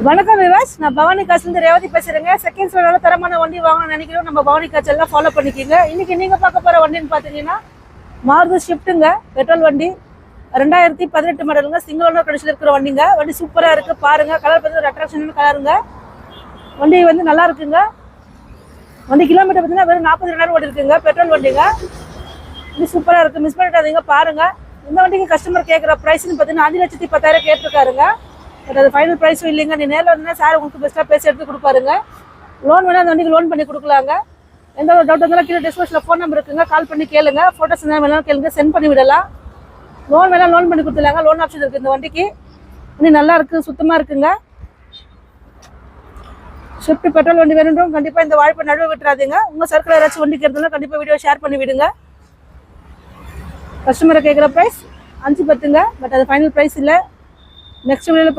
வணக்கம் விவாஸ், நான் பவானி காசுலேருந்து ரேவதி பேசுகிறேங்க. செகண்ட் ஸ்டாண்டர்ல தரமான வண்டி வாங்கணும்னு நினைக்கிறோம். நம்ம பவானி காசு எல்லாம் ஃபாலோ பண்ணிக்கிங்க. இன்னைக்கு நீங்கள் பார்க்க போகிற வண்டின்னு பார்த்தீங்கன்னா மாருதி ஷிஃப்ட்டுங்க. பெட்ரோல் வண்டி 2018 மாடலுங்க. சிங்கிள் ஓனர் கண்டிஷனில் இருக்கிற வண்டிங்க. வண்டி சூப்பராக இருக்குது பாருங்கள். கலர் பார்த்து ஒரு அட்ராக்ஷனான கலருங்க. வண்டி வந்து நல்லா இருக்குங்க. வண்டி கிலோமீட்டர் பார்த்தீங்கன்னா வெறும் 42,000 ஓடி இருக்குங்க. பெட்ரோல் வண்டிங்க. வண்டி சூப்பராக இருக்குது, மிஸ் பண்ணிட்டாதீங்க பாருங்கள். இந்த வண்டிக்கு கஸ்டமர் கேட்குற ப்ரைஸ்ன்னு பார்த்தீங்கன்னா 5,10,000 கேட்டிருக்காருங்க. பட் அது ஃபைனல் ப்ரைஸும் இல்லைங்க. நீ நேரில் வந்தீங்கன்னா சார் உங்களுக்கு பெஸ்ட்டாக பேசி எடுத்து கொடுப்பாருங்க. லோன் வேணால் அந்த வண்டிக்கு லோன் பண்ணி கொடுக்கலாங்க. எந்த ஒரு டவுட் இருந்தாலும் கீழே டிஸ்கிரிப்ஷனில் ஃபோன் நம்பர் இருக்குங்க, கால் பண்ணி கேளுங்க. ஃபோட்டோஸ் என்ன வேணாலும் கேளுங்க, சென்ட் பண்ணி விடலாம். லோன் வேணால் லோன் பண்ணி கொடுத்துலாங்க. லோன் ஆப்ஷன் இருக்குது இந்த வண்டிக்கு. வண்டி நல்லா இருக்குது, சுத்தமாக இருக்குங்க. ஷிஃப்ட் பெட்ரோல் வண்டி வேணுன்றவங்க கண்டிப்பாக இந்த வாய்ப்பை நடுவே விட்டுறாதீங்க. உங்கள் சர்க்கிள் யாராச்சும் வண்டிக்கு இருந்தாலும் கண்டிப்பாக வீடியோ ஷேர் பண்ணி விடுங்க. கஸ்டமரை கேட்குற ப்ரைஸ் 5,10,000, பட் அது ஃபைனல் ப்ரைஸ் இல்லை. நெக்ஸ்ட் வீடியோவில்